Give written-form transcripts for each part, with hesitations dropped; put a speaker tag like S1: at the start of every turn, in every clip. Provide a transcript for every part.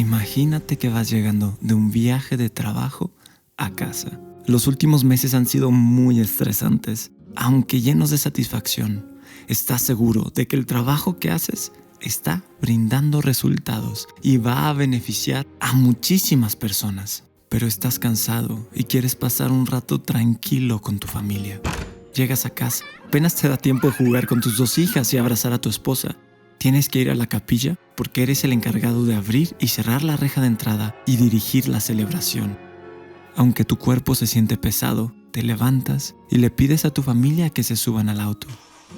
S1: Imagínate que vas llegando de un viaje de trabajo a casa. Los últimos meses han sido muy estresantes, aunque llenos de satisfacción. Estás seguro de que el trabajo que haces está brindando resultados y va a beneficiar a muchísimas personas. Pero estás cansado y quieres pasar un rato tranquilo con tu familia. Llegas a casa, apenas te da tiempo de jugar con tus 2 hijas y abrazar a tu esposa. Tienes que ir a la capilla porque eres el encargado de abrir y cerrar la reja de entrada y dirigir la celebración. Aunque tu cuerpo se siente pesado, te levantas y le pides a tu familia que se suban al auto.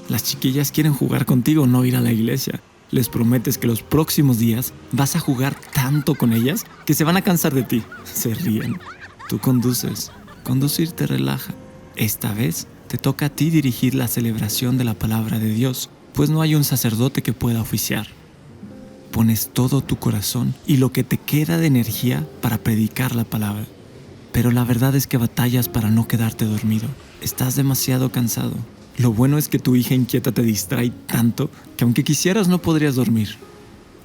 S1: Las chiquillas quieren jugar contigo, no ir a la iglesia. Les prometes que los próximos días vas a jugar tanto con ellas que se van a cansar de ti. Se ríen. Tú conduces. Conducir te relaja. Esta vez te toca a ti dirigir la celebración de la palabra de Dios, pues no hay un sacerdote que pueda oficiar. Pones todo tu corazón y lo que te queda de energía para predicar la palabra. Pero la verdad es que batallas para no quedarte dormido. Estás demasiado cansado. Lo bueno es que tu hija inquieta te distrae tanto que aunque quisieras no podrías dormir.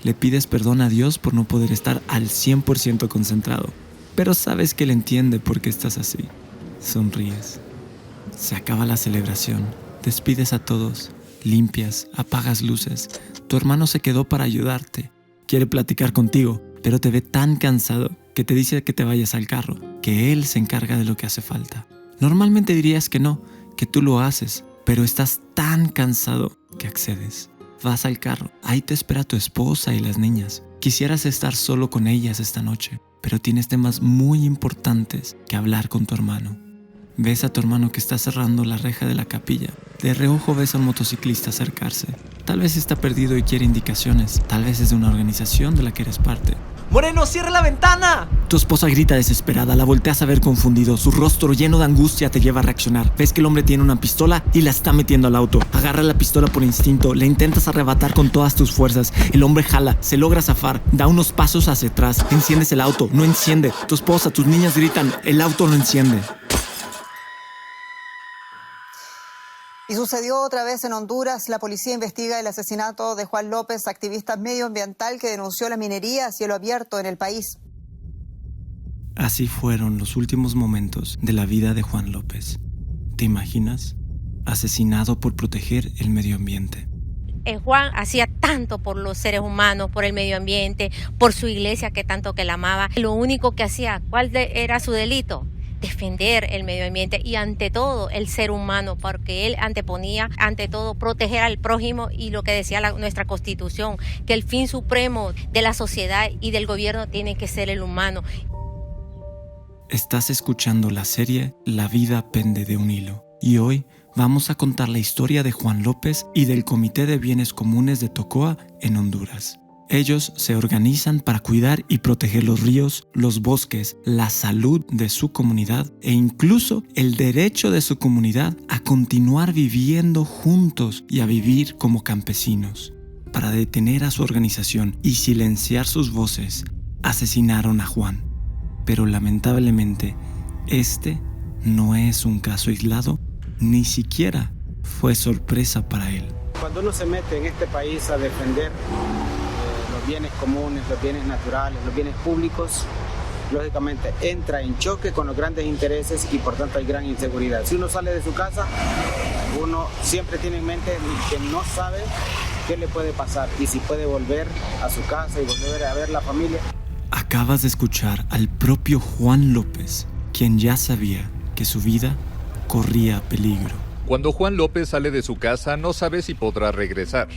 S1: Le pides perdón a Dios por no poder estar al 100% concentrado, pero sabes que Él entiende por qué estás así. Sonríes. Se acaba la celebración. Despides a todos. Limpias, apagas luces. Tu hermano se quedó para ayudarte. Quiere platicar contigo, pero te ve tan cansado que te dice que te vayas al carro, que él se encarga de lo que hace falta. Normalmente dirías que no, que tú lo haces, pero estás tan cansado que accedes. Vas al carro, ahí te espera tu esposa y las niñas. Quisieras estar solo con ellas esta noche, pero tienes temas muy importantes que hablar con tu hermano. Ves a tu hermano que está cerrando la reja de la capilla. De reojo ves a un motociclista acercarse. Tal vez está perdido y quiere indicaciones. Tal vez es de una organización de la que eres parte.
S2: ¡Moreno, cierra la ventana!
S1: Tu esposa grita desesperada, la volteas a ver confundido. Su rostro lleno de angustia te lleva a reaccionar. Ves que el hombre tiene una pistola y la está metiendo al auto. Agarra la pistola por instinto, le intentas arrebatar con todas tus fuerzas. El hombre jala, se logra zafar, da unos pasos hacia atrás. Enciendes el auto, no enciende. Tu esposa, tus niñas gritan, el auto no enciende.
S3: Y sucedió otra vez en Honduras. La policía investiga el asesinato de Juan López, activista medioambiental que denunció la minería a cielo abierto en el país.
S1: Así fueron los últimos momentos de la vida de Juan López. ¿Te imaginas? Asesinado por proteger el medio ambiente.
S4: Juan hacía tanto por los seres humanos, por el medio ambiente, por su iglesia que tanto que la amaba. Lo único que hacía, ¿cuál era su delito? Defender el medio ambiente y ante todo el ser humano, porque él anteponía ante todo proteger al prójimo y lo que decía nuestra Constitución, que el fin supremo de la sociedad y del gobierno tiene que ser el humano.
S1: Estás escuchando la serie La vida pende de un hilo y hoy vamos a contar la historia de Juan López y del Comité de Bienes Comunes de Tocoa en Honduras. Ellos se organizan para cuidar y proteger los ríos, los bosques, la salud de su comunidad e incluso el derecho de su comunidad a continuar viviendo juntos y a vivir como campesinos. Para detener a su organización y silenciar sus voces, asesinaron a Juan. Pero lamentablemente, este no es un caso aislado, ni siquiera fue sorpresa para él.
S5: Cuando uno se mete en este país a defender los bienes comunes, los bienes naturales, los bienes públicos, lógicamente entra en choque con los grandes intereses y por tanto hay gran inseguridad. Si uno sale de su casa, uno siempre tiene en mente que no sabe qué le puede pasar y si puede volver a su casa y volver a ver la familia.
S1: Acabas de escuchar al propio Juan López, quien ya sabía que su vida corría peligro.
S6: Cuando Juan López sale de su casa, no sabe si podrá regresar.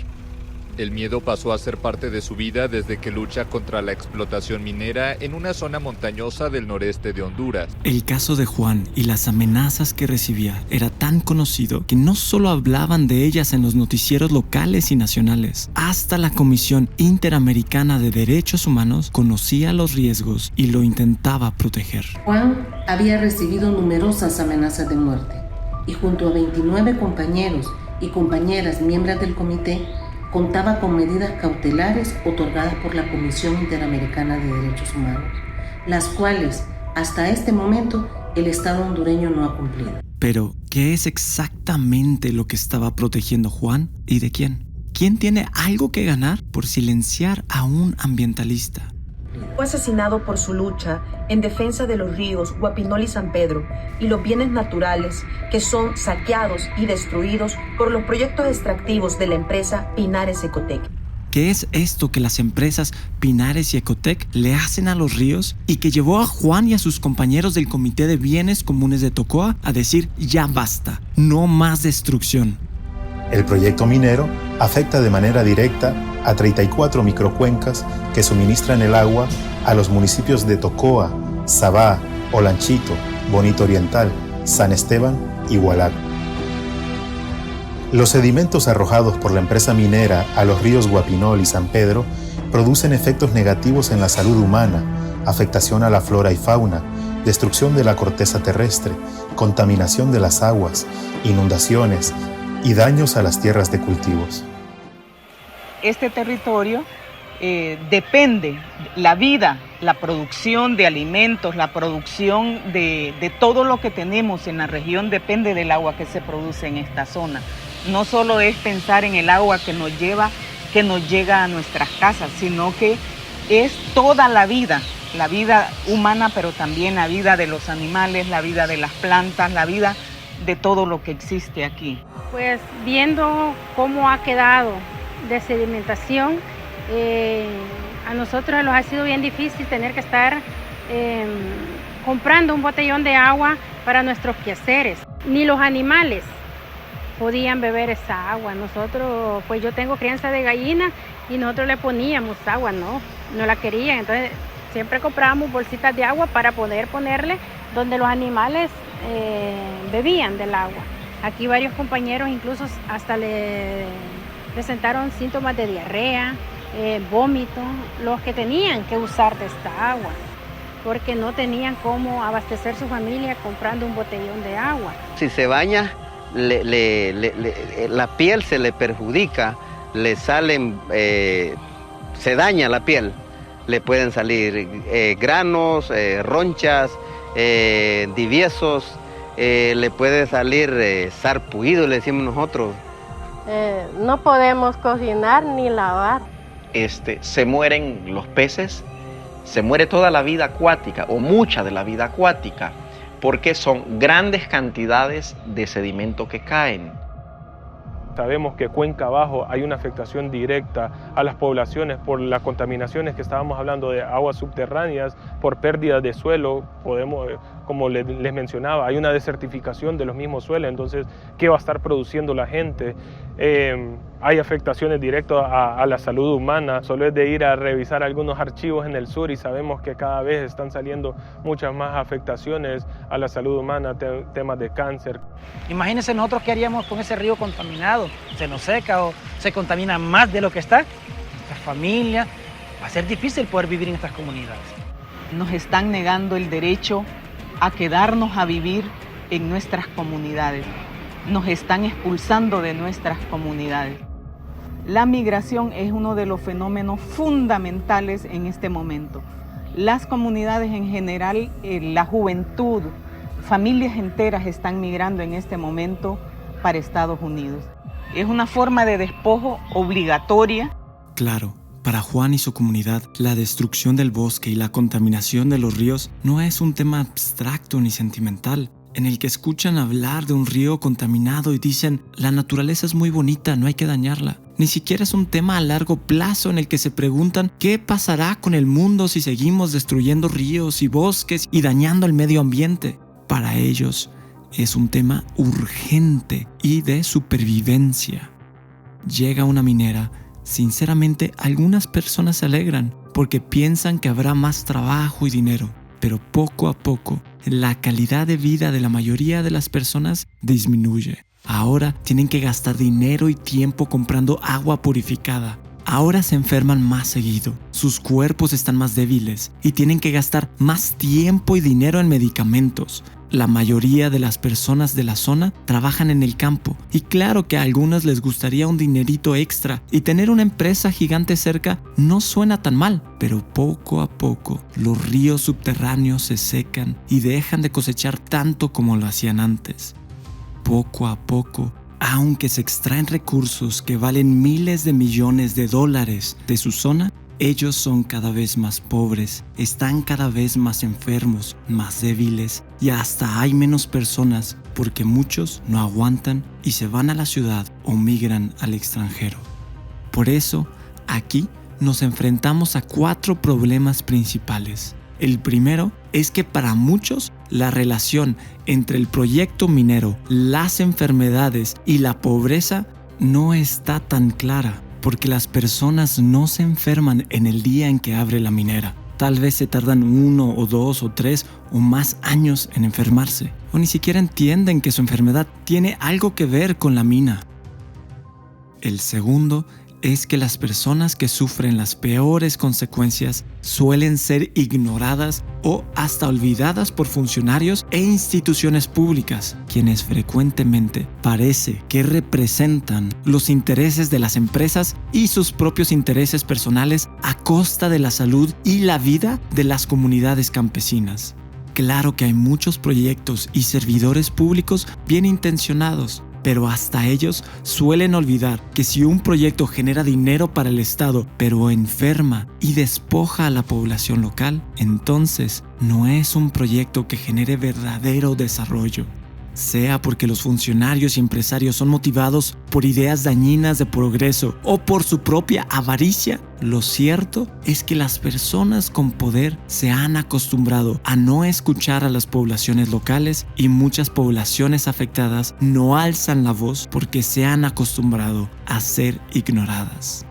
S6: El miedo pasó a ser parte de su vida desde que lucha contra la explotación minera en una zona montañosa del noreste de Honduras.
S1: El caso de Juan y las amenazas que recibía era tan conocido que no solo hablaban de ellas en los noticieros locales y nacionales, hasta la Comisión Interamericana de Derechos Humanos conocía los riesgos y lo intentaba proteger.
S7: Juan había recibido numerosas amenazas de muerte y junto a 29 compañeros y compañeras miembros del comité contaba con medidas cautelares otorgadas por la Comisión Interamericana de Derechos Humanos, las cuales, hasta este momento, el Estado hondureño no ha cumplido.
S1: Pero, ¿qué es exactamente lo que estaba protegiendo Juan y de quién? ¿Quién tiene algo que ganar por silenciar a un ambientalista?
S8: Fue asesinado por su lucha en defensa de los ríos Guapinol y San Pedro y los bienes naturales que son saqueados y destruidos por los proyectos extractivos de la empresa Pinares Ecotec.
S1: ¿Qué es esto que las empresas Pinares y Ecotec le hacen a los ríos y que llevó a Juan y a sus compañeros del Comité de Bienes Comunes de Tocoa a decir ya basta, no más destrucción?
S9: El proyecto minero afecta de manera directa a 34 microcuencas que suministran el agua a los municipios de Tocoa, Sabá, Olanchito, Bonito Oriental, San Esteban y Hualac. Los sedimentos arrojados por la empresa minera a los ríos Guapinol y San Pedro producen efectos negativos en la salud humana, afectación a la flora y fauna, destrucción de la corteza terrestre, contaminación de las aguas, inundaciones y daños a las tierras de cultivos.
S10: Este territorio depende, la vida, la producción de alimentos, la producción de todo lo que tenemos en la región depende del agua que se produce en esta zona. No solo es pensar en el agua que nos llega a nuestras casas, sino que es toda la vida humana, pero también la vida de los animales, la vida de las plantas, la vida de todo lo que existe aquí.
S11: Pues viendo cómo ha quedado de sedimentación, a nosotros nos ha sido bien difícil tener que estar comprando un botellón de agua para nuestros quehaceres. Ni los animales podían beber esa agua. Nosotros, pues yo tengo crianza de gallina y nosotros le poníamos agua, no la querían. Entonces siempre comprábamos bolsitas de agua para poder ponerle donde los animales bebían del agua. Aquí varios compañeros incluso hasta le presentaron síntomas de diarrea, vómito, los que tenían que usar de esta agua, porque no tenían cómo abastecer su familia comprando un botellón de agua.
S12: Si se baña, la piel se le perjudica, le salen, se daña la piel, le pueden salir granos, ronchas, diviesos, le puede salir sarpullido, le decimos nosotros.
S13: No podemos cocinar ni lavar.
S14: Se mueren los peces, se muere toda la vida acuática o mucha de la vida acuática, porque son grandes cantidades de sedimento que caen.
S15: Sabemos que Cuenca Abajo hay una afectación directa a las poblaciones por las contaminaciones que estábamos hablando de aguas subterráneas, por pérdida de suelo, como les mencionaba, hay una desertificación de los mismos suelos, entonces, ¿qué va a estar produciendo la gente? Hay afectaciones directas a la salud humana. Solo es de ir a revisar algunos archivos en el sur y sabemos que cada vez están saliendo muchas más afectaciones a la salud humana, temas de cáncer.
S2: Imagínense nosotros qué haríamos con ese río contaminado. Se nos seca o se contamina más de lo que está. Nuestra familia, va a ser difícil poder vivir en estas comunidades.
S10: Nos están negando el derecho a quedarnos a vivir en nuestras comunidades. Nos están expulsando de nuestras comunidades. La migración es uno de los fenómenos fundamentales en este momento. Las comunidades en general, la juventud, familias enteras están migrando en este momento para Estados Unidos. Es una forma de despojo obligatoria.
S1: Claro, para Juan y su comunidad, la destrucción del bosque y la contaminación de los ríos no es un tema abstracto ni sentimental, en el que escuchan hablar de un río contaminado y dicen, la naturaleza es muy bonita, no hay que dañarla. Ni siquiera es un tema a largo plazo en el que se preguntan qué pasará con el mundo si seguimos destruyendo ríos y bosques y dañando el medio ambiente. Para ellos es un tema urgente y de supervivencia. Llega una minera. Sinceramente, algunas personas se alegran porque piensan que habrá más trabajo y dinero, pero poco a poco la calidad de vida de la mayoría de las personas disminuye. Ahora tienen que gastar dinero y tiempo comprando agua purificada. Ahora se enferman más seguido, sus cuerpos están más débiles y tienen que gastar más tiempo y dinero en medicamentos. La mayoría de las personas de la zona trabajan en el campo y claro que a algunas les gustaría un dinerito extra y tener una empresa gigante cerca no suena tan mal, pero poco a poco los ríos subterráneos se secan y dejan de cosechar tanto como lo hacían antes. Poco a poco, aunque se extraen recursos que valen miles de millones de dólares de su zona, ellos son cada vez más pobres, están cada vez más enfermos, más débiles y hasta hay menos personas porque muchos no aguantan y se van a la ciudad o migran al extranjero. Por eso, aquí nos enfrentamos a 4 problemas principales. El primero es que para muchos la relación entre el proyecto minero, las enfermedades y la pobreza no está tan clara, porque las personas no se enferman en el día en que abre la minera. Tal vez se tardan 1 o 2 o 3 o más años en enfermarse, o ni siquiera entienden que su enfermedad tiene algo que ver con la mina. El segundo es que las personas que sufren las peores consecuencias suelen ser ignoradas o hasta olvidadas por funcionarios e instituciones públicas, quienes frecuentemente parece que representan los intereses de las empresas y sus propios intereses personales a costa de la salud y la vida de las comunidades campesinas. Claro que hay muchos proyectos y servidores públicos bien intencionados, pero hasta ellos suelen olvidar que si un proyecto genera dinero para el Estado, pero enferma y despoja a la población local, entonces no es un proyecto que genere verdadero desarrollo. Sea porque los funcionarios y empresarios son motivados por ideas dañinas de progreso o por su propia avaricia, lo cierto es que las personas con poder se han acostumbrado a no escuchar a las poblaciones locales y muchas poblaciones afectadas no alzan la voz porque se han acostumbrado a ser ignoradas.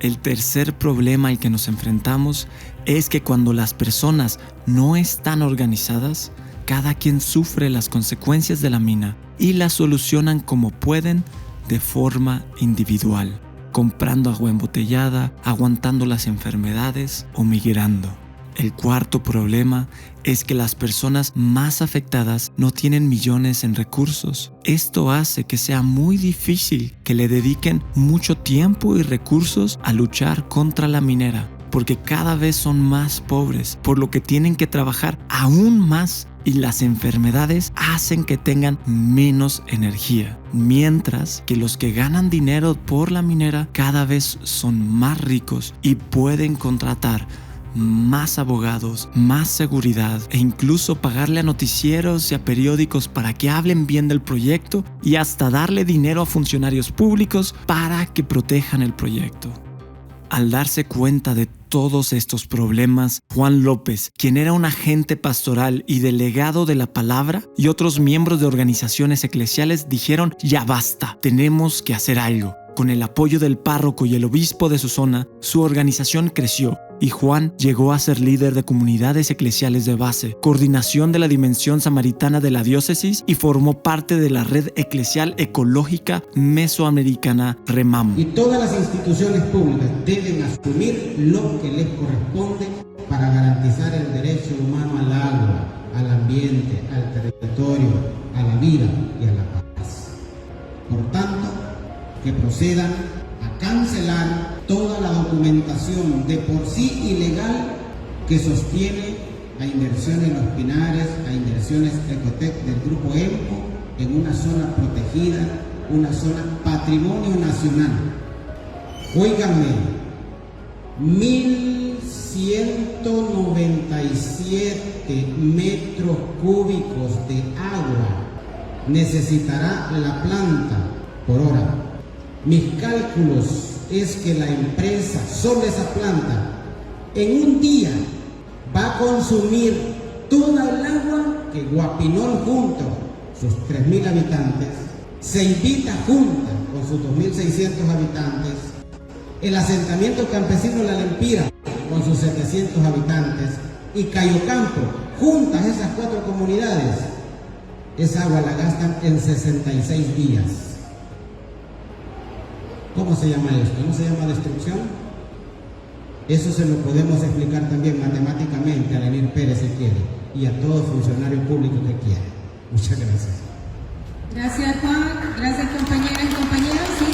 S1: El tercer problema al que nos enfrentamos es que cuando las personas no están organizadas, cada quien sufre las consecuencias de la mina y las solucionan como pueden de forma individual, comprando agua embotellada, aguantando las enfermedades o migrando. El cuarto problema es que las personas más afectadas no tienen millones en recursos. Esto hace que sea muy difícil que le dediquen mucho tiempo y recursos a luchar contra la minera, porque cada vez son más pobres, por lo que tienen que trabajar aún más y las enfermedades hacen que tengan menos energía, mientras que los que ganan dinero por la minera cada vez son más ricos y pueden contratar más abogados, más seguridad e incluso pagarle a noticieros y a periódicos para que hablen bien del proyecto y hasta darle dinero a funcionarios públicos para que protejan el proyecto. Al darse cuenta de todos estos problemas, Juan López, quien era un agente pastoral y delegado de la palabra, y otros miembros de organizaciones eclesiales dijeron: ya basta, tenemos que hacer algo. Con el apoyo del párroco y el obispo de su zona, su organización creció y Juan llegó a ser líder de comunidades eclesiales de base, coordinación de la dimensión samaritana de la diócesis y formó parte de la red eclesial ecológica mesoamericana REMAM.
S16: Y todas las instituciones públicas deben asumir lo que les corresponde para garantizar el derecho humano al agua, al ambiente, al territorio, a la vida y a la paz. Por tanto, que procedan a cancelar toda la documentación de por sí ilegal que sostiene a Inversiones Los Pinares, a Inversiones Ecotec del Grupo EMCO en una zona protegida, una zona patrimonio nacional. Óiganme, 1.197 metros cúbicos de agua necesitará la planta por hora. Mis cálculos es que la empresa, solo esa planta, en un día va a consumir toda el agua que Guapinol junto, sus 3.000 habitantes, Ceibita junta con sus 2.600 habitantes, el asentamiento campesino La Lempira con sus 700 habitantes y Cayocampo, juntas esas 4 comunidades, esa agua la gastan en 66 días. ¿Cómo se llama esto? ¿No se llama destrucción? Eso se lo podemos explicar también matemáticamente a Lenín Pérez si quiere y a todo funcionario público que quiera. Muchas gracias.
S17: Gracias, Juan. Gracias, compañeras y compañeros. ¿Sí?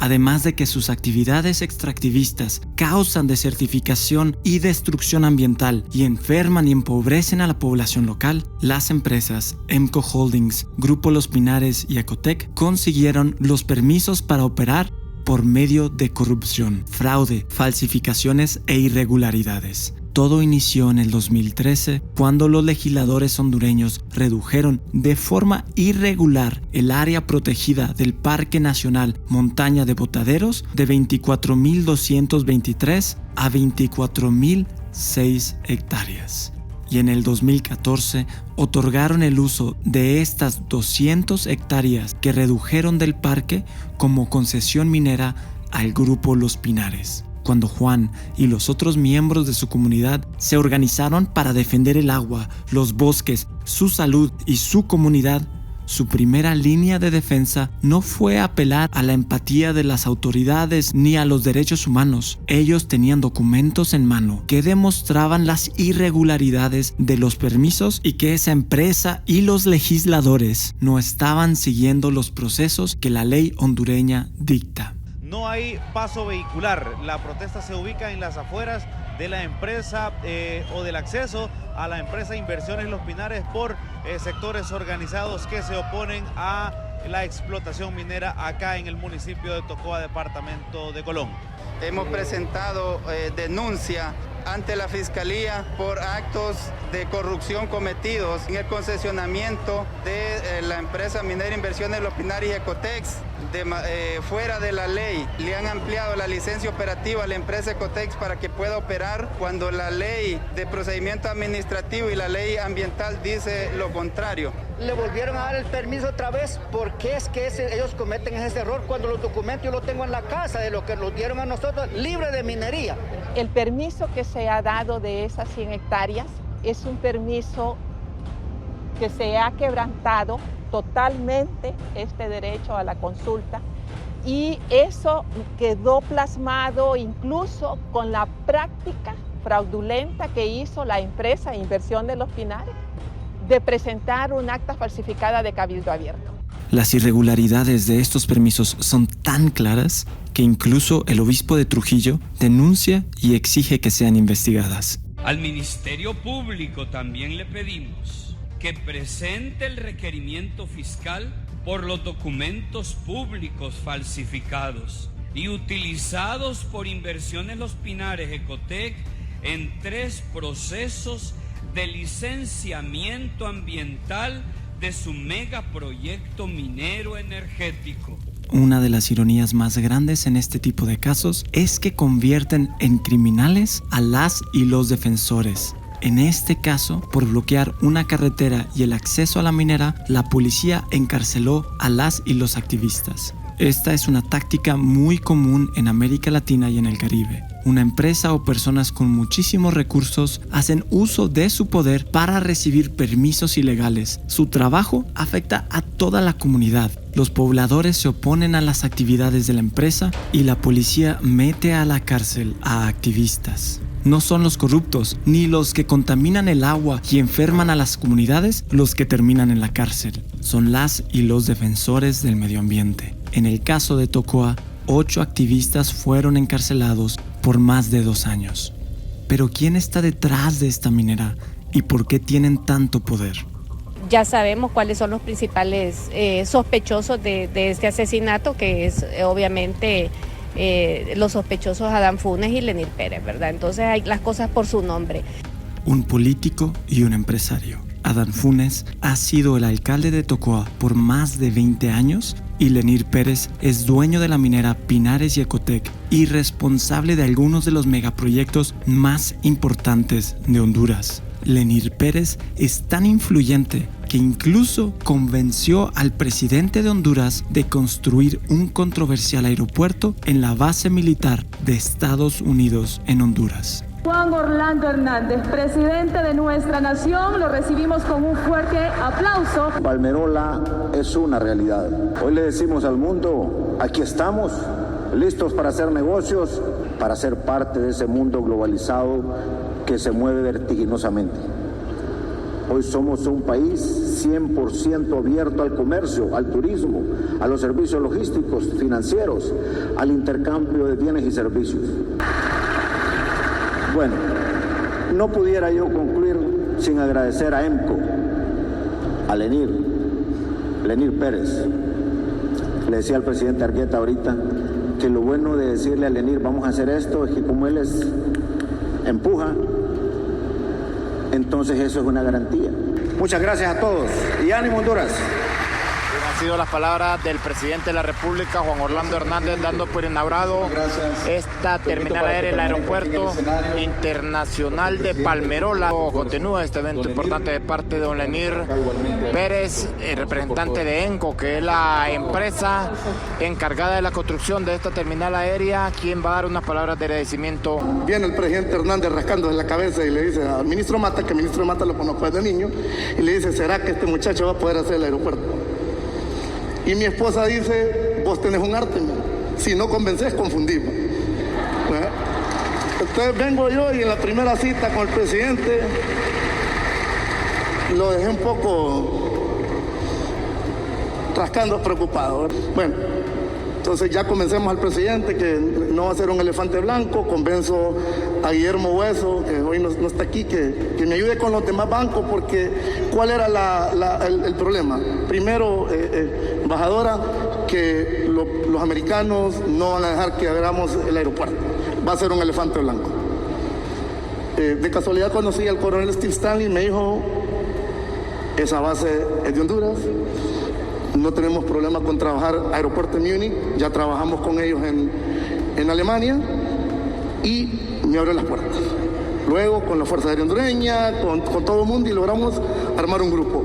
S1: Además de que sus actividades extractivistas causan desertificación y destrucción ambiental y enferman y empobrecen a la población local, las empresas EMCO Holdings, Grupo Los Pinares y Ecotec consiguieron los permisos para operar por medio de corrupción, fraude, falsificaciones e irregularidades. Todo inició en el 2013, cuando los legisladores hondureños redujeron de forma irregular el área protegida del Parque Nacional Montaña de Botaderos de 24.223 a 24.006 hectáreas. Y en el 2014 otorgaron el uso de estas 200 hectáreas que redujeron del parque como concesión minera al grupo Los Pinares. Cuando Juan y los otros miembros de su comunidad se organizaron para defender el agua, los bosques, su salud y su comunidad, su primera línea de defensa no fue apelar a la empatía de las autoridades ni a los derechos humanos. Ellos tenían documentos en mano que demostraban las irregularidades de los permisos y que esa empresa y los legisladores no estaban siguiendo los procesos que la ley hondureña dicta.
S18: No hay paso vehicular, la protesta se ubica en las afueras de la empresa o del acceso a la empresa Inversiones Los Pinares por sectores organizados que se oponen a la explotación minera acá en el municipio de Tocoa, departamento de Colón.
S19: Hemos presentado denuncia ante la Fiscalía por actos de corrupción cometidos en el concesionamiento de la empresa minera Inversiones Los Pinares y Ecotex. Fuera de la ley, le han ampliado la licencia operativa a la empresa Ecotex para que pueda operar cuando la ley de procedimiento administrativo y la ley ambiental dice lo contrario.
S20: Le volvieron a dar el permiso otra vez. ¿Por qué es que ellos cometen ese error cuando los documentos yo los tengo en la casa de lo que nos dieron a nosotros libre de minería?
S21: El permiso que se ha dado de esas 100 hectáreas es un permiso que se ha quebrantado totalmente este derecho a la consulta, y eso quedó plasmado incluso con la práctica fraudulenta que hizo la empresa Inversión de Los Pinares de presentar un acta falsificada de cabildo abierto.
S1: Las irregularidades de estos permisos son tan claras que incluso el obispo de Trujillo denuncia y exige que sean investigadas.
S22: Al Ministerio Público también le pedimos que presente el requerimiento fiscal por los documentos públicos falsificados y utilizados por Inversiones Los Pinares Ecotec en 3 procesos de licenciamiento ambiental de su megaproyecto minero energético.
S1: Una de las ironías más grandes en este tipo de casos es que convierten en criminales a las y los defensores. En este caso, por bloquear una carretera y el acceso a la minera, la policía encarceló a las y los activistas. Esta es una táctica muy común en América Latina y en el Caribe. Una empresa o personas con muchísimos recursos hacen uso de su poder para recibir permisos ilegales. Su trabajo afecta a toda la comunidad. Los pobladores se oponen a las actividades de la empresa y la policía mete a la cárcel a activistas. No son los corruptos ni los que contaminan el agua y enferman a las comunidades los que terminan en la cárcel. Son las y los defensores del medio ambiente. En el caso de Tocoa, 8 activistas fueron encarcelados por más de 2 años. Pero ¿quién está detrás de esta minera y por qué tienen tanto poder?
S23: Ya sabemos cuáles son los principales sospechosos de este asesinato, que es obviamente los sospechosos Adán Funes y Lenir Pérez, ¿verdad? Entonces hay las cosas por su nombre.
S1: Un político y un empresario. Adán Funes ha sido el alcalde de Tocoa por más de 20 años y Lenir Pérez es dueño de la minera Pinares y Ecotec y responsable de algunos de los megaproyectos más importantes de Honduras. Lenir Pérez es tan influyente que incluso convenció al presidente de Honduras de construir un controversial aeropuerto en la base militar de Estados Unidos en Honduras.
S24: Juan Orlando Hernández, presidente de nuestra nación, lo recibimos con un fuerte aplauso.
S25: Palmerola es una realidad. Hoy le decimos al mundo, aquí estamos, listos para hacer negocios, para ser parte de ese mundo globalizado que se mueve vertiginosamente. Hoy somos un país 100% abierto al comercio, al turismo, a los servicios logísticos, financieros, al intercambio de bienes y servicios. Bueno, no pudiera yo concluir sin agradecer a EMCO, a Lenir Pérez. Le decía al presidente Argueta ahorita porque lo bueno de decirle a Lenir vamos a hacer esto es que como él empuja, entonces eso es una garantía. Muchas gracias a todos y ánimo Honduras.
S3: Han sido las palabras del presidente de la República, Juan Orlando Hernández, dando por inaugurado esta terminal aérea del Aeropuerto Internacional de Palmerola. Continúa este evento importante de parte de don Lenir Pérez, el representante de ENCO, que es la empresa encargada de la construcción de esta terminal aérea, quien va a dar unas palabras de agradecimiento.
S4: Viene el presidente Hernández rascándose la cabeza y le dice al ministro Mata, que el ministro Mata lo conozco desde niño, y le dice, ¿será que este muchacho va a poder hacer el aeropuerto? Y mi esposa dice, vos tenés un arte, si no convences, confundimos. Entonces vengo yo y en la primera cita con el presidente lo dejé un poco rascando, preocupado. Bueno, entonces ya convencemos al presidente que no va a ser un elefante blanco, convenzo a Guillermo Hueso, que hoy no está aquí, que me ayude con los demás bancos, porque ¿cuál era el problema? Primero, embajadora, que los americanos no van a dejar que hagamos el aeropuerto, va a ser un elefante blanco. De casualidad conocí al coronel Steve Stanley y me dijo, esa base es de Honduras, no tenemos problema con trabajar aeropuerto en Múnich, ya trabajamos con ellos en Alemania y me abrió las puertas. Luego con la Fuerza Aérea Hondureña, con todo el mundo y logramos armar un grupo.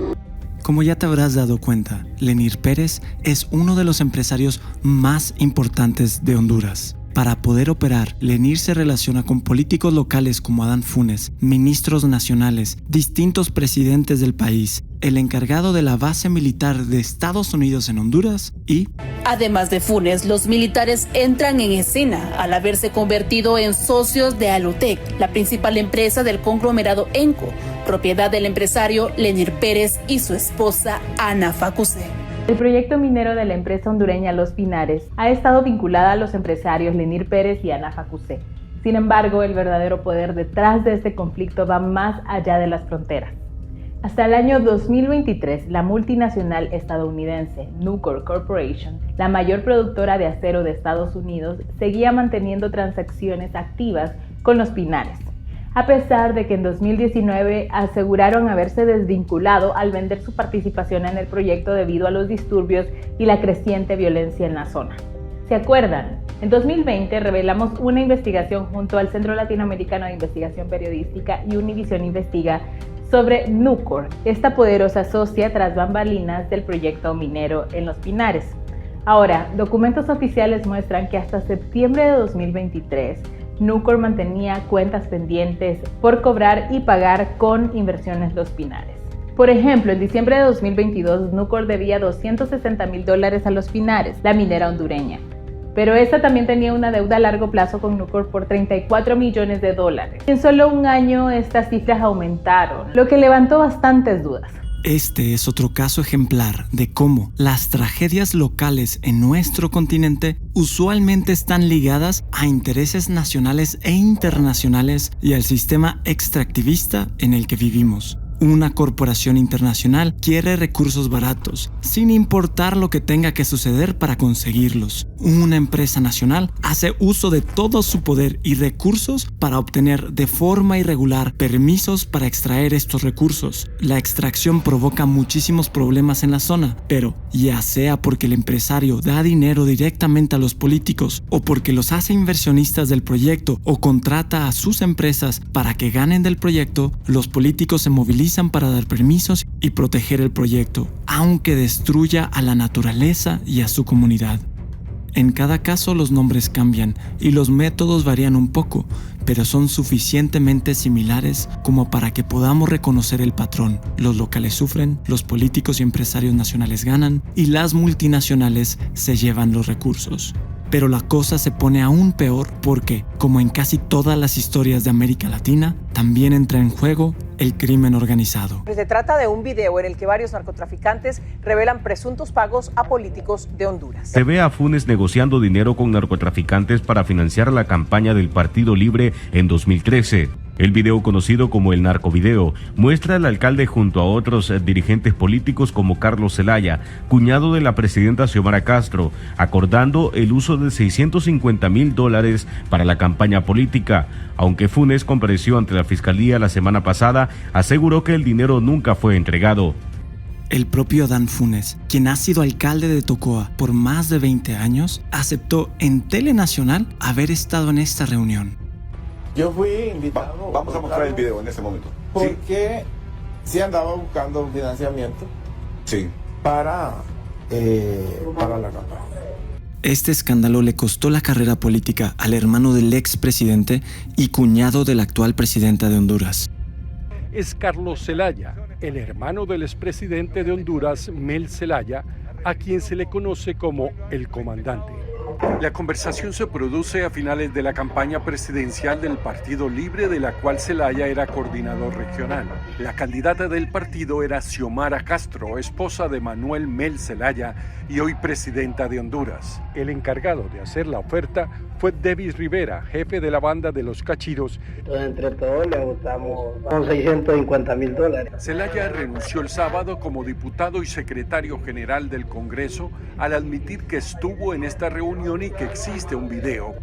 S1: Como ya te habrás dado cuenta, Lenir Pérez es uno de los empresarios más importantes de Honduras. Para poder operar, Lenir se relaciona con políticos locales como Adán Funes, ministros nacionales, distintos presidentes del país, el encargado de la base militar de Estados Unidos en Honduras y...
S5: Además de Funes, los militares entran en escena al haberse convertido en socios de Alutec, la principal empresa del conglomerado ENCO, propiedad del empresario Lenir Pérez y su esposa Ana Facusé.
S6: El proyecto minero de la empresa hondureña Los Pinares ha estado vinculada a los empresarios Lenir Pérez y Ana Facusé. Sin embargo, el verdadero poder detrás de este conflicto va más allá de las fronteras. Hasta el año 2023, la multinacional estadounidense Nucor Corporation, la mayor productora de acero de Estados Unidos, seguía manteniendo transacciones activas con Los Pinares, a pesar de que en 2019 aseguraron haberse desvinculado al vender su participación en el proyecto debido a los disturbios y la creciente violencia en la zona. ¿Se acuerdan? En 2020 revelamos una investigación junto al Centro Latinoamericano de Investigación Periodística y Univision Investiga sobre Nucor, esta poderosa socia tras bambalinas del proyecto minero en Los Pinares. Ahora, documentos oficiales muestran que hasta septiembre de 2023, Nucor mantenía cuentas pendientes por cobrar y pagar con Inversiones Los Pinares. Por ejemplo, en diciembre de 2022, Nucor debía $260,000 a Los Pinares, la minera hondureña. Pero esta también tenía una deuda a largo plazo con Nucor por $34 millones. En solo un año estas cifras aumentaron, lo que levantó bastantes dudas.
S1: Este es otro caso ejemplar de cómo las tragedias locales en nuestro continente usualmente están ligadas a intereses nacionales e internacionales y al sistema extractivista en el que vivimos. Una corporación internacional quiere recursos baratos, sin importar lo que tenga que suceder para conseguirlos. Una empresa nacional hace uso de todo su poder y recursos para obtener de forma irregular permisos para extraer estos recursos. La extracción provoca muchísimos problemas en la zona, pero ya sea porque el empresario da dinero directamente a los políticos o porque los hace inversionistas del proyecto o contrata a sus empresas para que ganen del proyecto, los políticos se movilizan para dar permisos y proteger el proyecto, aunque destruya a la naturaleza y a su comunidad. En cada caso los nombres cambian y los métodos varían un poco, pero son suficientemente similares como para que podamos reconocer el patrón. Los locales sufren, los políticos y empresarios nacionales ganan y las multinacionales se llevan los recursos. Pero la cosa se pone aún peor porque, como en casi todas las historias de América Latina, también entra en juego el crimen organizado.
S7: Se trata de un video en el que varios narcotraficantes revelan presuntos pagos a políticos de Honduras.
S26: Se ve a Funes negociando dinero con narcotraficantes para financiar la campaña del Partido Libre en 2013.
S8: El video, conocido como el narcovideo, muestra al alcalde junto a otros dirigentes políticos como Carlos Zelaya, cuñado de la presidenta Xiomara Castro, acordando el uso de $650,000 para la campaña política. Aunque Funes compareció ante la fiscalía la semana pasada, aseguró que el dinero nunca fue entregado.
S1: El propio Adán Funes, quien ha sido alcalde de Tocoa por más de 20 años, aceptó en Telenacional haber estado en esta reunión.
S9: Yo fui invitado.
S11: Vamos a mostrar el video en ese momento.
S9: Porque sí andaba buscando financiamiento.
S11: Sí.
S9: Para la campaña.
S1: Este escándalo le costó la carrera política al hermano del expresidente y cuñado de la actual presidenta de Honduras.
S12: Es Carlos Zelaya, el hermano del expresidente de Honduras, Mel Zelaya, a quien se le conoce como el comandante. La conversación se produce a finales de la campaña presidencial del Partido Libre, de la cual Zelaya era coordinador regional. La candidata del partido era Xiomara Castro, esposa de Manuel Mel Zelaya y hoy presidenta de Honduras. El encargado de hacer la oferta fue Davis Rivera, jefe de la banda de los Cachiros.
S20: Entonces, entre todos le ajustamos con $650,000.
S12: Zelaya renunció el sábado como diputado y secretario general del Congreso al admitir que estuvo en esta reunión y que existe un video.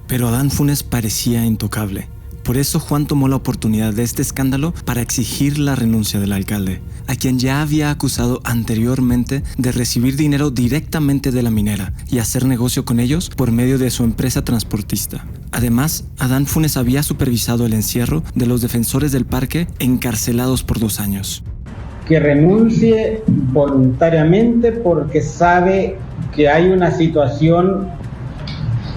S1: Pero Adán Funes parecía intocable. Por eso Juan tomó la oportunidad de este escándalo para exigir la renuncia del alcalde, a quien ya había acusado anteriormente de recibir dinero directamente de la minera y hacer negocio con ellos por medio de su empresa transportista. Además, Adán Funes había supervisado el encierro de los defensores del parque encarcelados por 2 años.
S16: Que renuncie voluntariamente porque sabe que hay una situación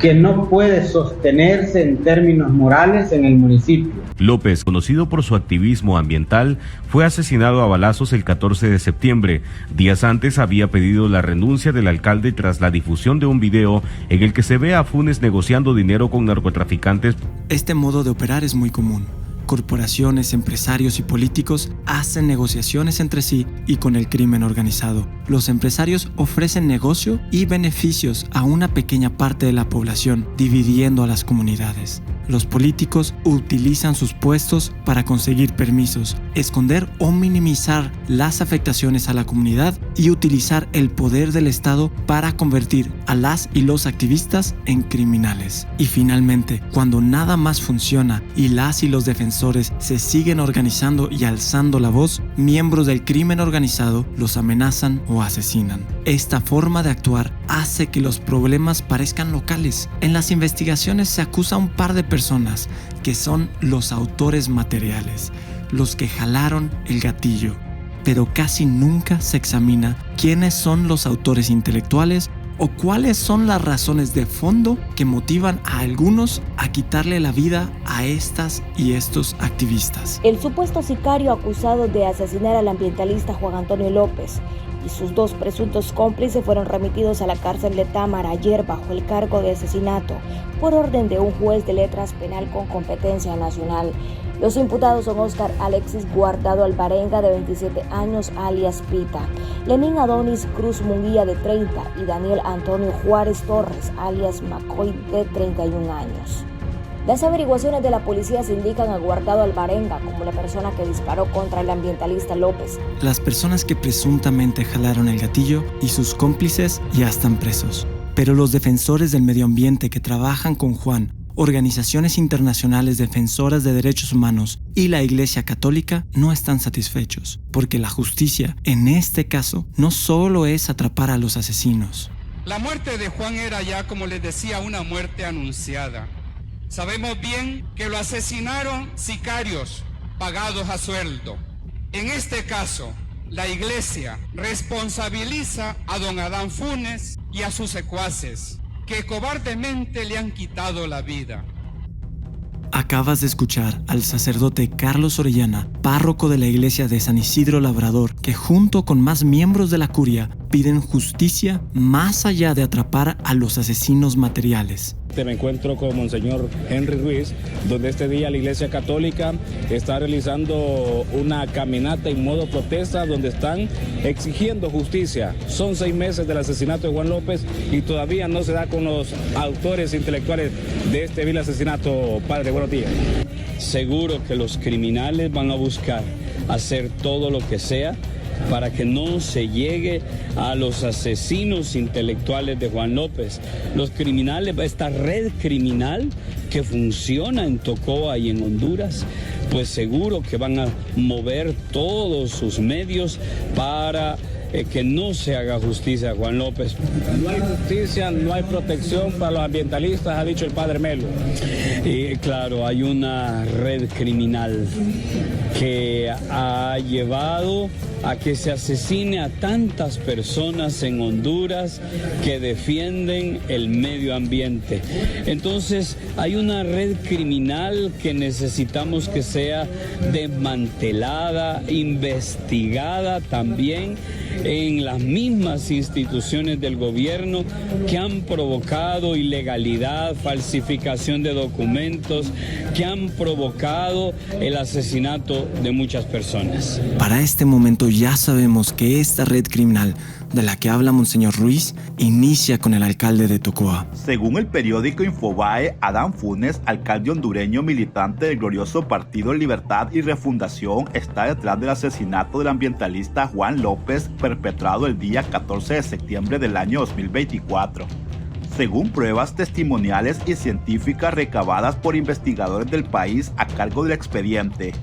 S16: que no puede sostenerse en términos morales en el municipio.
S8: López, conocido por su activismo ambiental, fue asesinado a balazos el 14 de septiembre. Días antes había pedido la renuncia del alcalde tras la difusión de un video en el que se ve a Funes negociando dinero con narcotraficantes.
S1: Este modo de operar es muy común. Corporaciones, empresarios y políticos hacen negociaciones entre sí y con el crimen organizado. Los empresarios ofrecen negocio y beneficios a una pequeña parte de la población, dividiendo a las comunidades. Los políticos utilizan sus puestos para conseguir permisos, esconder o minimizar las afectaciones a la comunidad y utilizar el poder del Estado para convertir a las y los activistas en criminales. Y finalmente, cuando nada más funciona y las y los defensores se siguen organizando y alzando la voz, miembros del crimen organizado los amenazan o asesinan. Esta forma de actuar hace que los problemas parezcan locales. En las investigaciones se acusa a un par de personas que son los autores materiales, los que jalaron el gatillo, pero casi nunca se examina quiénes son los autores intelectuales o cuáles son las razones de fondo que motivan a algunos a quitarle la vida a estas y estos activistas.
S13: El supuesto sicario acusado de asesinar al ambientalista Juan Antonio López y sus 2 presuntos cómplices fueron remitidos a la cárcel de Támara ayer bajo el cargo de asesinato por orden de un juez de letras penal con competencia nacional. Los imputados son Oscar Alexis Guardado Alvarenga, de 27 años, alias Pita, Lenín Adonis Cruz Munguía, de 30, y Daniel Antonio Juárez Torres, alias McCoy, de 31 años. Las averiguaciones de la policía se indican a Guardado Alvarenga como la persona que disparó contra el ambientalista López.
S1: Las personas que presuntamente jalaron el gatillo y sus cómplices ya están presos. Pero los defensores del medio ambiente que trabajan con Juan, organizaciones internacionales defensoras de derechos humanos y la Iglesia Católica no están satisfechos, porque la justicia, en este caso, no solo es atrapar a los asesinos.
S22: La muerte de Juan era ya, como les decía, una muerte anunciada. Sabemos bien que lo asesinaron sicarios pagados a sueldo. En este caso, la Iglesia responsabiliza a don Adán Funes y a sus secuaces, que cobardemente le han quitado la vida.
S1: Acabas de escuchar al sacerdote Carlos Orellana, párroco de la iglesia de San Isidro Labrador, que junto con más miembros de la curia piden justicia más allá de atrapar a los asesinos materiales.
S2: parte me encuentro con Monseñor Henry Ruiz, donde este día la Iglesia Católica está realizando una caminata en modo protesta, donde están exigiendo justicia. Son 6 meses del asesinato de Juan López y todavía no se da con los autores intelectuales de este vil asesinato. Padre, buenos días. Seguro que los criminales van a buscar hacer todo lo que sea para que no se llegue a los asesinos intelectuales de Juan López. Los criminales, esta red criminal que funciona en Tocoa y en Honduras, pues seguro que van a mover todos sus medios para que no se haga justicia a Juan López. No hay justicia, no hay protección para los ambientalistas, ha dicho el padre Melo. Y claro, hay una red criminal que ha llevado a que se asesine a tantas personas en Honduras que defienden el medio ambiente. Entonces, hay una red criminal que necesitamos que sea desmantelada, investigada también en las mismas instituciones del gobierno que han provocado ilegalidad, falsificación de documentos, que han provocado el asesinato de muchas personas.
S1: Para este momento ya sabemos que esta red criminal de la que habla Monseñor Ruiz inicia con el alcalde de Tocoa.
S10: Según el periódico Infobae, Adán Funes, alcalde hondureño militante del glorioso Partido Libertad y Refundación, está detrás del asesinato del ambientalista Juan López, perpetrado el día 14 de septiembre del año 2024. Según pruebas testimoniales y científicas recabadas por investigadores del país a cargo del expediente,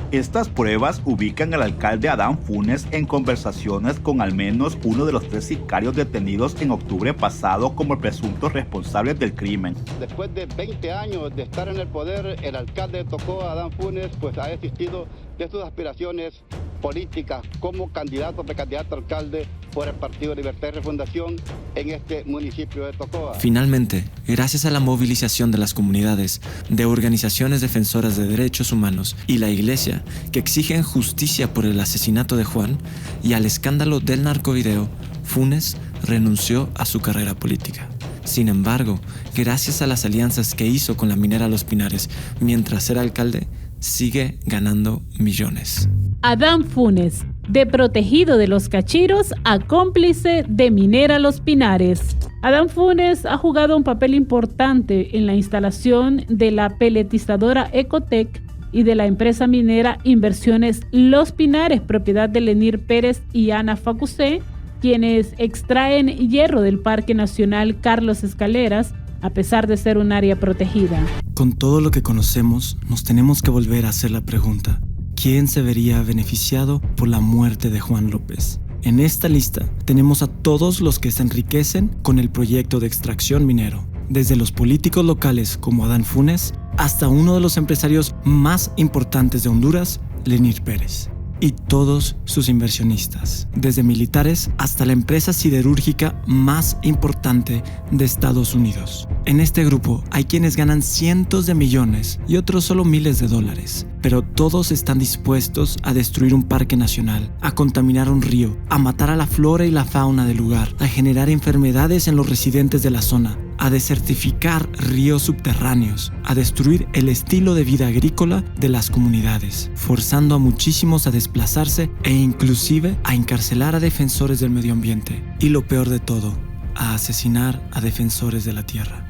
S10: estas pruebas ubican al alcalde Adán Funes en conversaciones con al menos uno de los 3 sicarios detenidos en octubre pasado como presuntos responsables del crimen.
S14: Después de 20 años de estar en el poder, el alcalde de Tocoa, Adán Funes, pues ha desistido de sus aspiraciones políticas como candidato, precandidato a alcalde por el Partido Libertad y Refundación en este municipio de Tocoa.
S1: Finalmente, gracias a la movilización de las comunidades, de organizaciones defensoras de derechos humanos y la iglesia que exigen justicia por el asesinato de Juan y al escándalo del narcovideo, Funes renunció a su carrera política. Sin embargo, gracias a las alianzas que hizo con la minera Los Pinares mientras era alcalde, sigue ganando millones.
S6: Adán Funes, de protegido de los cachiros a cómplice de minera Los Pinares. Adán Funes ha jugado un papel importante en la instalación de la peletizadora Ecotec y de la empresa minera Inversiones Los Pinares, propiedad de Lenir Pérez y Ana Facusé, quienes extraen hierro del Parque Nacional Carlos Escaleras, a pesar de ser un área protegida.
S1: Con todo lo que conocemos, nos tenemos que volver a hacer la pregunta: ¿quién se vería beneficiado por la muerte de Juan López? En esta lista tenemos a todos los que se enriquecen con el proyecto de extracción minero, desde los políticos locales como Adán Funes hasta uno de los empresarios más importantes de Honduras, Lenir Pérez, y todos sus inversionistas, desde militares hasta la empresa siderúrgica más importante de Estados Unidos. En este grupo hay quienes ganan cientos de millones y otros solo miles de dólares, pero todos están dispuestos a destruir un parque nacional, a contaminar un río, a matar a la flora y la fauna del lugar, a generar enfermedades en los residentes de la zona, a desertificar ríos subterráneos, a destruir el estilo de vida agrícola de las comunidades, forzando a muchísimos a desplazarse e inclusive a encarcelar a defensores del medio ambiente. Y lo peor de todo, a asesinar a defensores de la tierra.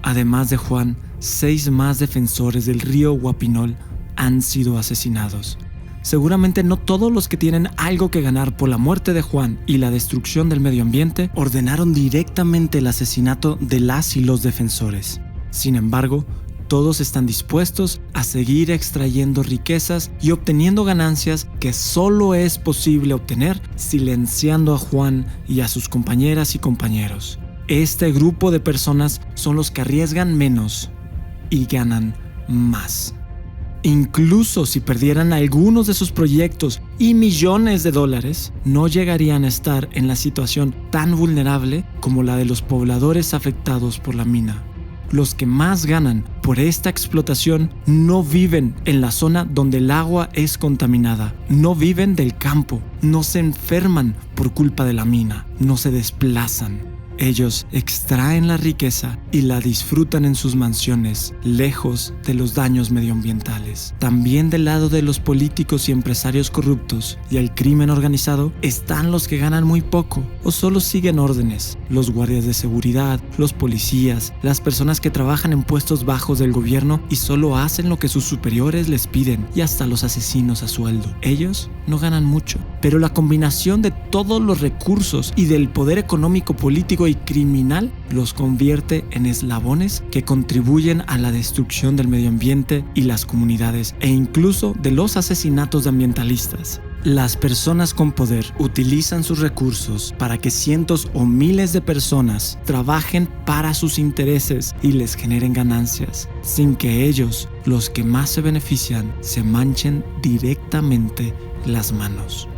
S1: Además de Juan, 6 más defensores del río Guapinol han sido asesinados. Seguramente no todos los que tienen algo que ganar por la muerte de Juan y la destrucción del medio ambiente ordenaron directamente el asesinato de las y los defensores. Sin embargo, todos están dispuestos a seguir extrayendo riquezas y obteniendo ganancias que solo es posible obtener silenciando a Juan y a sus compañeras y compañeros. Este grupo de personas son los que arriesgan menos y ganan más. Incluso si perdieran algunos de sus proyectos y millones de dólares, no llegarían a estar en la situación tan vulnerable como la de los pobladores afectados por la mina. Los que más ganan por esta explotación no viven en la zona donde el agua es contaminada, no viven del campo, no se enferman por culpa de la mina, no se desplazan. Ellos extraen la riqueza y la disfrutan en sus mansiones, lejos de los daños medioambientales. También del lado de los políticos y empresarios corruptos y el crimen organizado están los que ganan muy poco o solo siguen órdenes, los guardias de seguridad, los policías, las personas que trabajan en puestos bajos del gobierno y solo hacen lo que sus superiores les piden, y hasta los asesinos a sueldo. Ellos no ganan mucho, pero la combinación de todos los recursos y del poder económico, político y criminal los convierte en eslabones que contribuyen a la destrucción del medio ambiente y las comunidades, e incluso de los asesinatos de ambientalistas. Las personas con poder utilizan sus recursos para que cientos o miles de personas trabajen para sus intereses y les generen ganancias, sin que ellos, los que más se benefician, se manchen directamente las manos.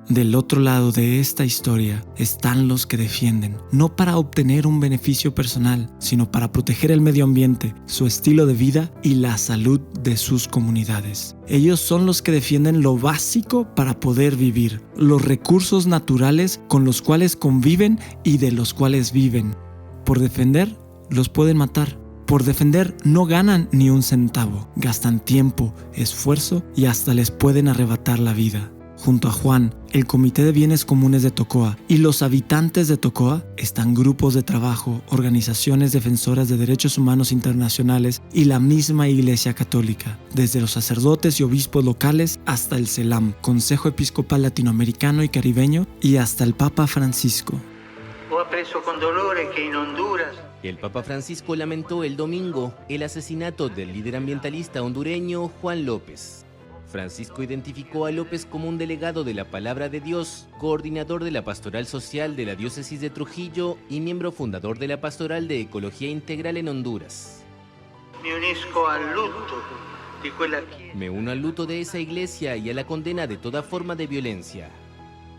S1: Del otro lado de esta historia están los que defienden, no para obtener un beneficio personal, sino para proteger el medio ambiente, su estilo de vida y la salud de sus comunidades. Ellos son los que defienden lo básico para poder vivir, los recursos naturales con los cuales conviven y de los cuales viven. Por defender, los pueden matar. Por defender no ganan ni un centavo, gastan tiempo, esfuerzo y hasta les pueden arrebatar la vida. Junto a Juan, el Comité de Bienes Comunes de Tocoa y los habitantes de Tocoa están grupos de trabajo, organizaciones defensoras de derechos humanos internacionales y la misma Iglesia Católica, desde los sacerdotes y obispos locales hasta el CELAM, Consejo Episcopal Latinoamericano y Caribeño, y hasta el Papa Francisco.
S15: El Papa Francisco lamentó el domingo el asesinato del líder ambientalista hondureño Juan López. Francisco identificó a López como un delegado de la Palabra de Dios, coordinador de la Pastoral Social de la Diócesis de Trujillo y miembro fundador de la Pastoral de Ecología Integral en Honduras. Me uno al luto de esa iglesia y a la condena de toda forma de violencia.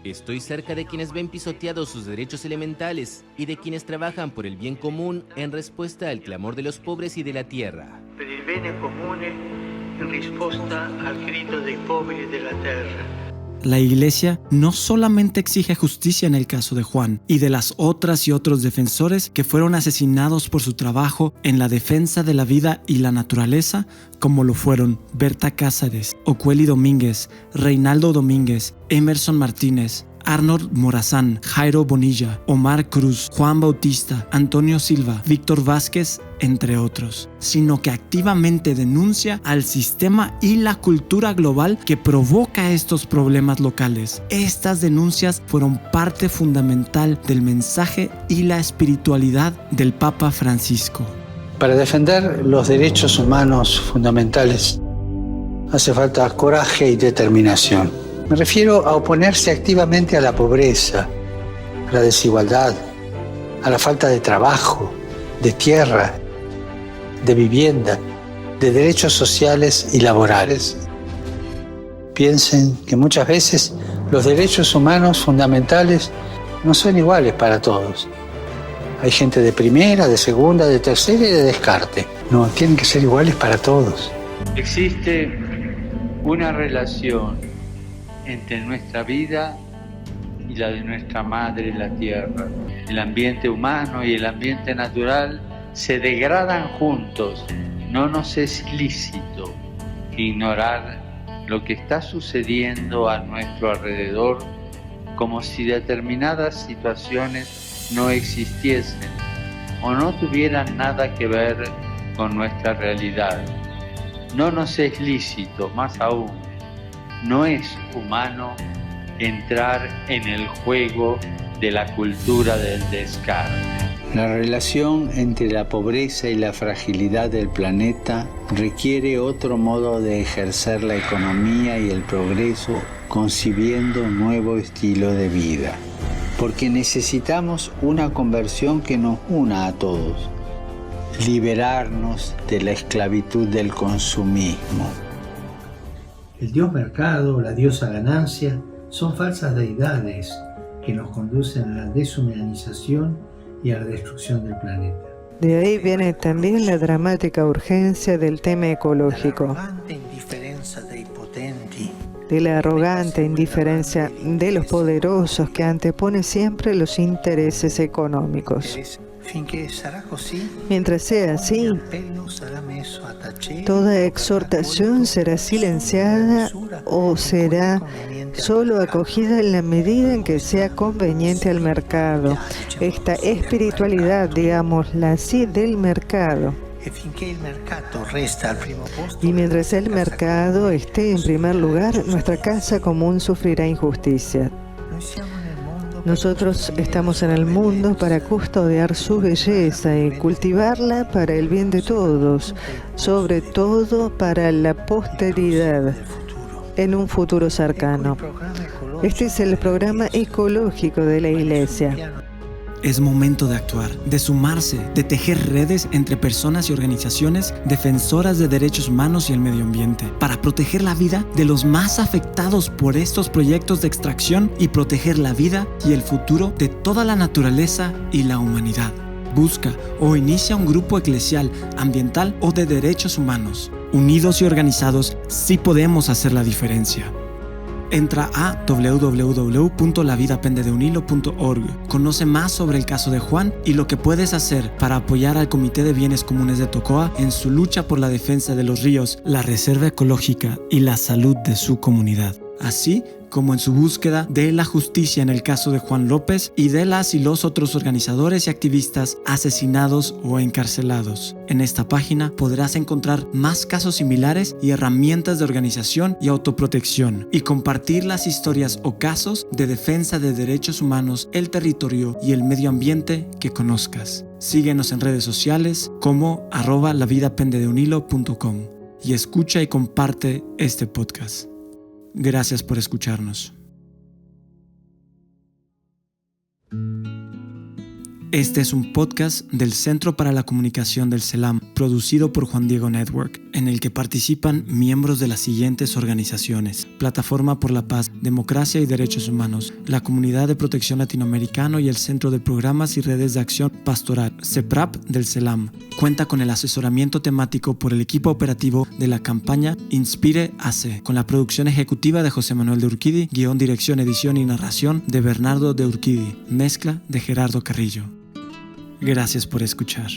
S15: Estoy cerca de quienes ven pisoteados sus derechos elementales y de quienes trabajan por el bien común en respuesta al clamor de los pobres y de la tierra.
S17: En respuesta al grito dei poveri della terra.
S1: La Iglesia no solamente exige justicia en el caso de Juan y de las otras y otros defensores que fueron asesinados por su trabajo en la defensa de la vida y la naturaleza, como lo fueron Berta Cázares, Ocueli Domínguez, Reinaldo Domínguez, Emerson Martínez, Arnold Morazán, Jairo Bonilla, Omar Cruz, Juan Bautista, Antonio Silva, Víctor Vázquez, entre otros, sino que activamente denuncia al sistema y la cultura global que provoca estos problemas locales. Estas denuncias fueron parte fundamental del mensaje y la espiritualidad del Papa Francisco.
S18: Para defender los derechos humanos fundamentales hace falta coraje y determinación. Me refiero a oponerse activamente a la pobreza, a la desigualdad, a la falta de trabajo, de tierra, de vivienda, de derechos sociales y laborales. Piensen que muchas veces los derechos humanos fundamentales no son iguales para todos. Hay gente de primera, de segunda, de tercera y de descarte. No, tienen que ser iguales para todos.
S19: Existe una relación entre nuestra vida y la de nuestra madre, la tierra. El ambiente humano y el ambiente natural se degradan juntos. No nos es lícito ignorar lo que está sucediendo a nuestro alrededor como si determinadas situaciones no existiesen o no tuvieran nada que ver con nuestra realidad. No nos es lícito, más aún, no es humano entrar en el juego de la cultura del descarte.
S21: La relación entre la pobreza y la fragilidad del planeta requiere otro modo de ejercer la economía y el progreso, concibiendo un nuevo estilo de vida. Porque necesitamos una conversión que nos una a todos, liberarnos de la esclavitud del consumismo.
S26: El dios mercado, la diosa ganancia, son falsas deidades que nos conducen a la deshumanización y a la destrucción del planeta.
S27: De ahí viene también la dramática urgencia del tema ecológico.
S3: de la arrogante indiferencia de los poderosos que antepone siempre los intereses económicos. Mientras sea así, toda exhortación será silenciada o será solo acogida en la medida en que sea conveniente al mercado. Esta espiritualidad, digámosla así, del mercado. Y mientras el mercado esté en primer lugar, nuestra casa común sufrirá injusticia. Nosotros estamos en el mundo para custodiar su belleza y cultivarla para el bien de todos, sobre todo para la posteridad en un futuro cercano. Este es el programa ecológico de la Iglesia.
S1: Es momento de actuar, de sumarse, de tejer redes entre personas y organizaciones defensoras de derechos humanos y el medio ambiente, para proteger la vida de los más afectados por estos proyectos de extracción y proteger la vida y el futuro de toda la naturaleza y la humanidad. Busca o inicia un grupo eclesial, ambiental o de derechos humanos. Unidos y organizados, sí podemos hacer la diferencia. Entra a www.lavidapendedeunhilo.org. Conoce más sobre el caso de Juan y lo que puedes hacer para apoyar al Comité de Bienes Comunes de Tocoa en su lucha por la defensa de los ríos, la reserva ecológica y la salud de su comunidad, así como en su búsqueda de la justicia en el caso de Juan López y de las y los otros organizadores y activistas asesinados o encarcelados. En esta página podrás encontrar más casos similares y herramientas de organización y autoprotección, y compartir las historias o casos de defensa de derechos humanos, el territorio y el medio ambiente que conozcas. Síguenos en redes sociales como @lavidapendedeunhilo.com y escucha y comparte este podcast. Gracias por escucharnos. Este es un podcast del Centro para la Comunicación del CELAM, producido por Juan Diego Network, en el que participan miembros de las siguientes organizaciones: Plataforma por la Paz, Democracia y Derechos Humanos, la Comunidad de Protección Latinoamericano y el Centro de Programas y Redes de Acción Pastoral, CEPRAP del CELAM. Cuenta con el asesoramiento temático por el equipo operativo de la campaña Inspire AC, con la producción ejecutiva de José Manuel de Urquidi, guión, dirección, edición y narración de Bernardo de Urquidi, mezcla de Gerardo Carrillo. Gracias por escuchar.